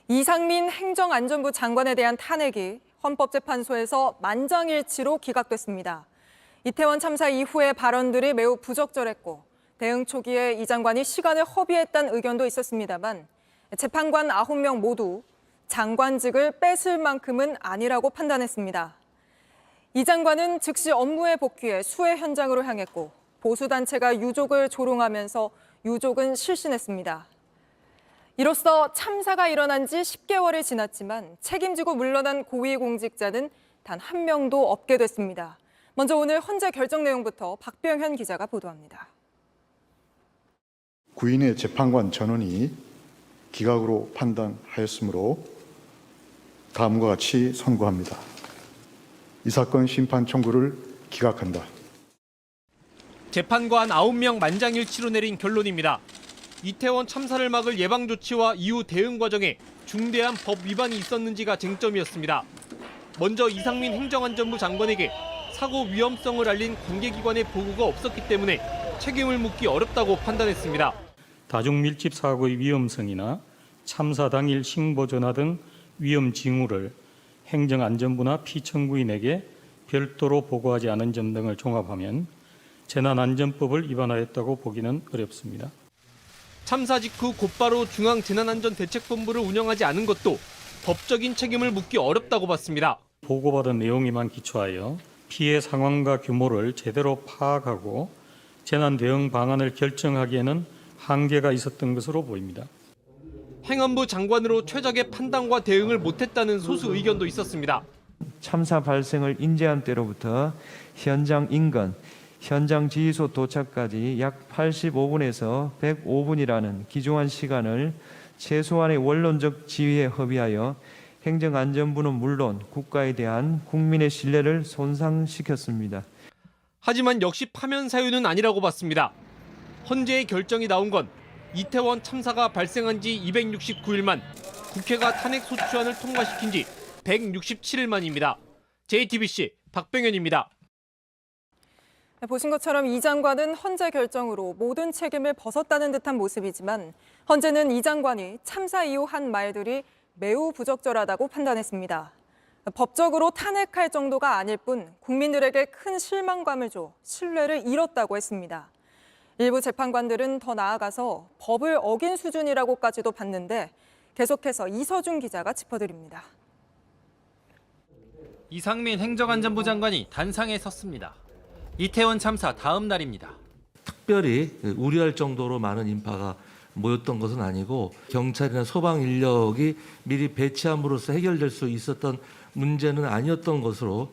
이상민 행정안전부 장관에 대한 탄핵이 헌법재판소에서 만장일치로 기각됐습니다. 이태원 참사 이후의 발언들이 매우 부적절했고 대응 초기에 이 장관이 시간을 허비했다는 의견도 있었습니다만 재판관 9명 모두 장관직을 뺏을 만큼은 아니라고 판단했습니다. 이 장관은 즉시 업무에 복귀해 수해 현장으로 향했고 보수단체가 유족을 조롱하면서 유족은 실신했습니다. 이로써 참사가 일어난 지 10개월이 지났지만 책임지고 물러난 고위공직자는 단 한 명도 없게 됐습니다. 먼저 오늘 헌재 결정 내용부터 박병현 기자가 보도합니다. 구인의 재판관 전원이 기각으로 판단하였으므로 다음과 같이 선고합니다. 이 사건 심판 청구를 기각한다. 재판관 9명 만장일치로 내린 결론입니다. 이태원 참사를 막을 예방조치와 이후 대응 과정에 중대한 법 위반이 있었는지가 쟁점이었습니다. 먼저 이상민 행정안전부 장관에게 사고 위험성을 알린 관계기관의 보고가 없었기 때문에 책임을 묻기 어렵다고 판단했습니다. 다중밀집 사고의 위험성이나 참사 당일 신고 전화 등 위험 징후를 행정안전부나 피청구인에게 별도로 보고하지 않은 점 등을 종합하면 재난안전법을 위반하였다고 보기는 어렵습니다. 참사 직후 곧바로 중앙재난안전대책본부를 운영하지 않은 것도 법적인 책임을 묻기 어렵다고 봤습니다. 보고받은 내용에만 기초하여 피해 상황과 규모를 제대로 파악하고 재난 대응 방안을 결정하기에는 한계가 있었던 것으로 보입니다. 행안부 장관으로 최적의 판단과 대응을 못했다는 소수 의견도 있었습니다. 참사 발생을 인지한 때로부터 현장 인근, 현장 지휘소 도착까지 약 85분에서 105분이라는 기중한 시간을 최소한의 원론적 지휘에 허비하여 행정안전부는 물론 국가에 대한 국민의 신뢰를 손상시켰습니다. 하지만 역시 파면 사유는 아니라고 봤습니다. 헌재의 결정이 나온 건 이태원 참사가 발생한 지 269일 만, 국회가 탄핵 소추안을 통과시킨 지 167일 만입니다. JTBC 박병현입니다. 보신 것처럼 이 장관은 헌재 결정으로 모든 책임을 벗었다는 듯한 모습이지만 헌재는 이 장관이 참사 이후 한 말들이 매우 부적절하다고 판단했습니다. 법적으로 탄핵할 정도가 아닐 뿐 국민들에게 큰 실망감을 줘 신뢰를 잃었다고 했습니다. 일부 재판관들은 더 나아가서 법을 어긴 수준이라고까지도 봤는데 계속해서 이서준 기자가 짚어드립니다. 이상민 행정안전부 장관이 단상에 섰습니다. 이태원 참사 다음 날입니다. 특별히 우려할 정도로 많은 인파가 모였던 것은 아니고 경찰이나 소방 인력이 미리 배치함으로써 해결될 수 있었던 문제는 아니었던 것으로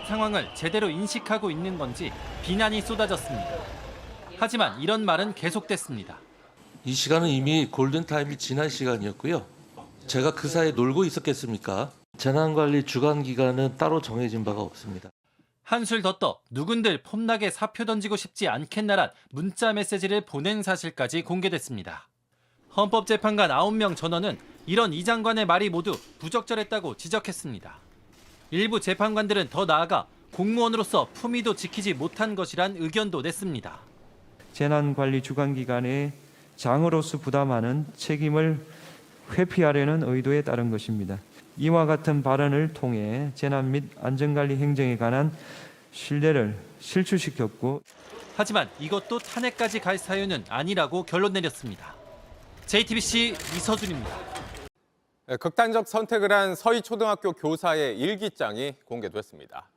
상황을 제대로 인식하고 있는 건지 비난이 쏟아졌습니다. 하지만 이런 말은 계속됐습니다. 이 시간은 이미 골든타임이 지난 시간이었고요. 제가 그 사이에 놀고 있었겠습니까? 재난관리 주관기관은 따로 정해진 바가 없습니다. 한술 더 떠 누군들 폼나게 사표 던지고 싶지 않겠나란 문자 메시지를 보낸 사실까지 공개됐습니다. 헌법재판관 9명 전원은 이런 이 장관의 말이 모두 부적절했다고 지적했습니다. 일부 재판관들은 더 나아가 공무원으로서 품위도 지키지 못한 것이란 의견도 냈습니다. 재난관리 주관기관의 장으로서 부담하는 책임을 회피하려는 의도에 따른 것입니다. 이와 같은 발언을 통해 재난 및 안전관리 행정에 관한 신뢰를 실추시켰고 하지만 이것도 탄핵까지 갈 사유는 아니라고 결론 내렸습니다. JTBC 이서준입니다. 극단적 선택을 한 서희초등학교 교사의 일기장이 공개됐습니다.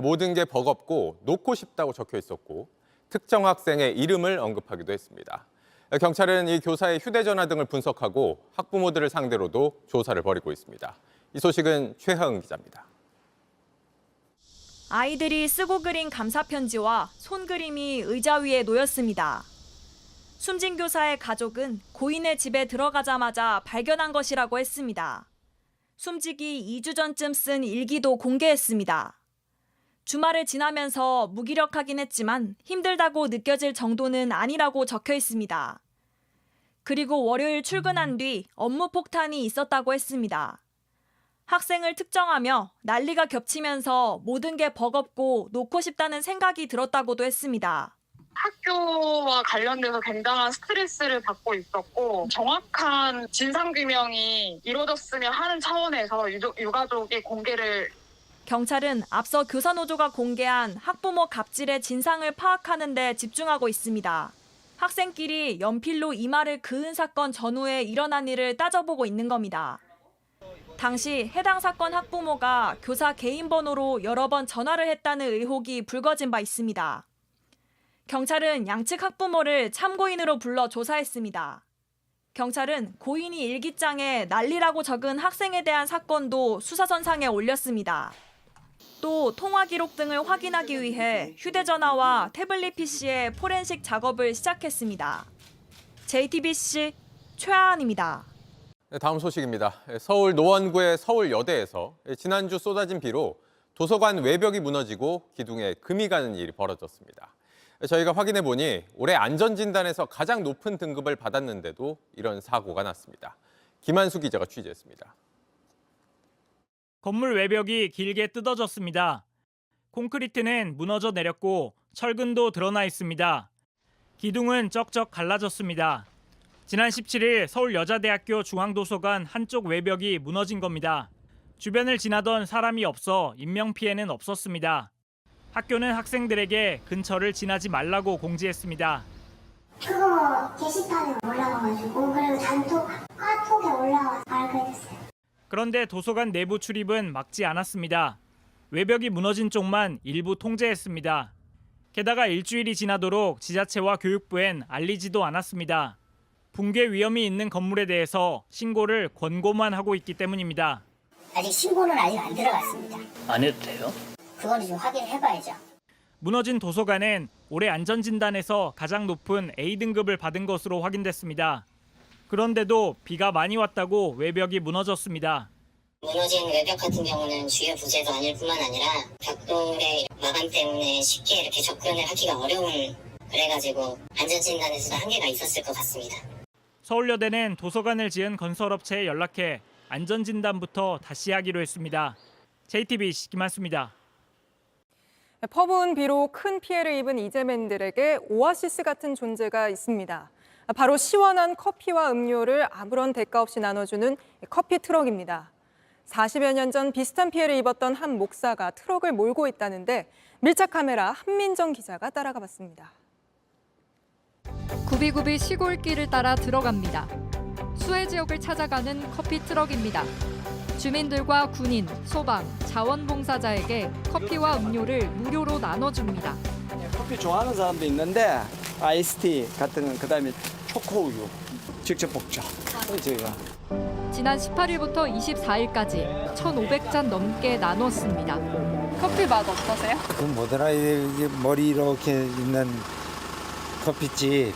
모든 게 버겁고 놓고 싶다고 적혀 있었고 특정 학생의 이름을 언급하기도 했습니다. 경찰은 이 교사의 휴대전화 등을 분석하고 학부모들을 상대로도 조사를 벌이고 있습니다. 이 소식은 최하은 기자입니다. 아이들이 쓰고 그린 감사편지와 손그림이 의자 위에 놓였습니다. 숨진 교사의 가족은 고인의 집에 들어가자마자 발견한 것이라고 했습니다. 숨지기 2주 전쯤 쓴 일기도 공개했습니다. 주말을 지나면서 무기력하긴 했지만 힘들다고 느껴질 정도는 아니라고 적혀 있습니다. 그리고 월요일 출근한 뒤 업무 폭탄이 있었다고 했습니다. 학생을 특정하며 난리가 겹치면서 모든 게 버겁고 놓고 싶다는 생각이 들었다고도 했습니다. 학교와 관련돼서 굉장한 스트레스를 받고 있었고 정확한 진상규명이 이루어졌으면 하는 차원에서 유가족이 공개를 경찰은 앞서 교사노조가 공개한 학부모 갑질의 진상을 파악하는 데 집중하고 있습니다. 학생끼리 연필로 이마를 그은 사건 전후에 일어난 일을 따져보고 있는 겁니다. 당시 해당 사건 학부모가 교사 개인 번호로 여러 번 전화를 했다는 의혹이 불거진 바 있습니다. 경찰은 양측 학부모를 참고인으로 불러 조사했습니다. 경찰은 고인이 일기장에 난리라고 적은 학생에 대한 사건도 수사선상에 올렸습니다. 또 통화 기록 등을 확인하기 위해 휴대전화와 태블릿 PC의 포렌식 작업을 시작했습니다. JTBC 최하은입니다. 네, 다음 소식입니다. 서울 노원구의 서울여대에서 지난주 쏟아진 비로 도서관 외벽이 무너지고 기둥에 금이 가는 일이 벌어졌습니다. 저희가 확인해 보니 올해 안전진단에서 가장 높은 등급을 받았는데도 이런 사고가 났습니다. 김한수 기자가 취재했습니다. 건물 외벽이 길게 뜯어졌습니다. 콘크리트는 무너져 내렸고 철근도 드러나 있습니다. 기둥은 쩍쩍 갈라졌습니다. 지난 17일 서울여자대학교 중앙도서관 한쪽 외벽이 무너진 겁니다. 주변을 지나던 사람이 없어 인명피해는 없었습니다. 학교는 학생들에게 근처를 지나지 말라고 공지했습니다. 그거 게시판에 올라가가지고 그리고 단톡 카톡에 올라가서 알게 됐어요. 그런데 도서관 내부 출입은 막지 않았습니다. 외벽이 무너진 쪽만 일부 통제했습니다. 게다가 일주일이 지나도록 지자체와 교육부엔 알리지도 않았습니다. 붕괴 위험이 있는 건물에 대해서 신고를 권고만 하고 있기 때문입니다. 아직 신고는 아직 안 들어갔습니다. 안 해도 돼요? 그거는 좀 확인해봐야죠. 무너진 도서관은 올해 안전진단에서 가장 높은 A등급을 받은 것으로 확인됐습니다. 그런데도 비가 많이 왔다고 외벽이 무너졌습니다. 무너진 외벽 같은 경우는 주요 부재도 아닐 뿐만 아니라 벽돌의 마감 때문에 쉽게 이렇게 접근을 하기가 어려운 그래가지고 안전진단에서도 한계가 있었을 것 같습니다. 서울여대는 도서관을 지은 건설업체에 연락해 안전진단부터 다시 하기로 했습니다. JTBC 김한수입니다. 퍼부은 비로 큰 피해를 입은 이재민들에게 오아시스 같은 존재가 있습니다. 바로 시원한 커피와 음료를 아무런 대가 없이 나눠주는 커피 트럭입니다. 40여 년 전 비슷한 피해를 입었던 한 목사가 트럭을 몰고 있다는데 밀착 카메라 한민정 기자가 따라가 봤습니다. 굽이굽이 시골길을 따라 들어갑니다. 수해 지역을 찾아가는 커피 트럭입니다. 주민들과 군인, 소방, 자원봉사자에게 커피와 음료를 무료로 나눠줍니다. 커피 좋아하는 사람도 있는데 아이스티 같은 건 그다음에 초코우유 직접 볶죠. 저희가 지난 18일부터 24일까지 1,500잔 넘게 나눴습니다. 커피 맛 어떠세요? 그 뭐더라 이게 머리 이렇게 있는 커피집.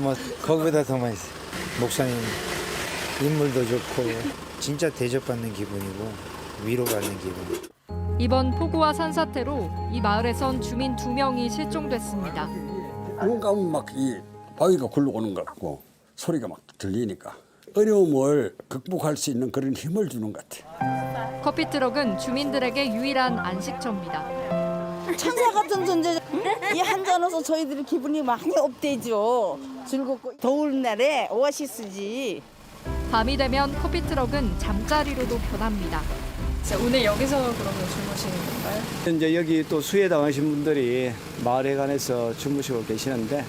뭐 거기보다 더 맛있어. 목사님 인물도 좋고 진짜 대접받는 기분이고 위로받는 기분. 이번 폭우와 산사태로 이 마을에선 주민 2명이 실종됐습니다. 뭔가 막 이 바위가 굴러오는 것 같고 소리가 막 들리니까 어려움을 극복할 수 있는 그런 힘을 주는 것 같아. 커피 트럭은 주민들에게 유일한 안식처입니다. 천사 같은 존재. 이 한 잔으로서 저희들이 기분이 많이 업되죠. 즐겁고 더운 날에 오아시스지. 밤이 되면 커피 트럭은 잠자리로도 변합니다. 오늘 여기서 그러면 주무시는 건가요? 이제 여기 또 수해 당하신 분들이 마을에 관해서 주무시고 계시는데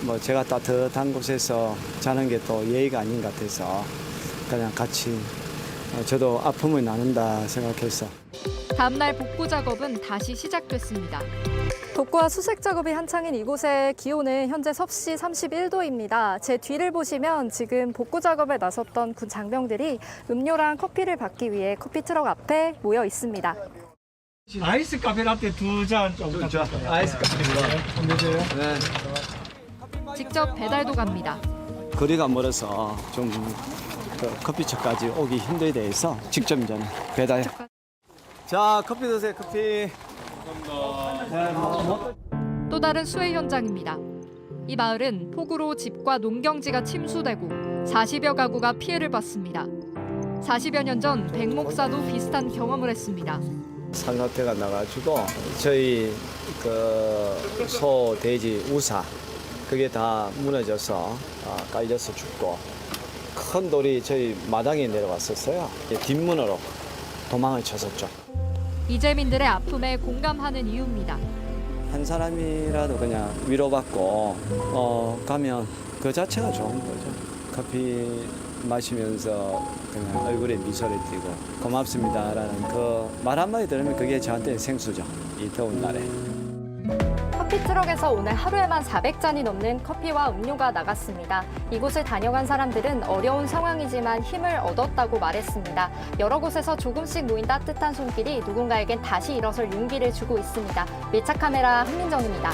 뭐 제가 따뜻한 곳에서 자는 게 또 예의가 아닌 것 같아서 그냥 같이 저도 아픔을 나눈다 생각해서. 다음 날 복구 작업은 다시 시작됐습니다. 복구와 수색 작업이 한창인 이곳의 기온은 현재 섭씨 31도입니다. 제 뒤를 보시면 지금 복구 작업에 나섰던 군 장병들이 음료랑 커피를 받기 위해 커피 트럭 앞에 모여 있습니다. 아이스 카페 라떼 2잔 좀 부탁드립니다. 아이스 카페입니다. 네. 직접 배달도 갑니다. 거리가 멀어서 좀 커피숍까지 오기 힘들에 대해서 직접 이제 배달. 자, 커피 드세요. 커피. 감사합니다. 또 다른 수해 현장입니다. 이 마을은 폭우로 집과 농경지가 침수되고 40여 가구가 피해를 봤습니다. 40여 년 전 백 목사도 비슷한 경험을 했습니다. 산사태가 나가지고 저희 소, 돼지, 우사 그게 다 무너져서 깔려서 죽고 큰 돌이 저희 마당에 내려왔었어요. 뒷문으로 도망을 쳤었죠. 이재민들의 아픔에 공감하는 이유입니다. 한 사람이라도 그냥 위로받고 가면 그 자체가 좋은 거죠. 커피 마시면서 그냥 얼굴에 미소를 띠고 고맙습니다라는 그 말 한마디 들으면 그게 저한테 생수죠. 이 더운 날에. 커피 트럭에서 오늘 하루에만 400잔이 넘는 커피와 음료가 나갔습니다. 이곳을 다녀간 사람들은 어려운 상황이지만 힘을 얻었다고 말했습니다. 여러 곳에서 조금씩 모인 따뜻한 손길이 누군가에겐 다시 일어설 용기를 주고 있습니다. 밀착 카메라 한민정입니다.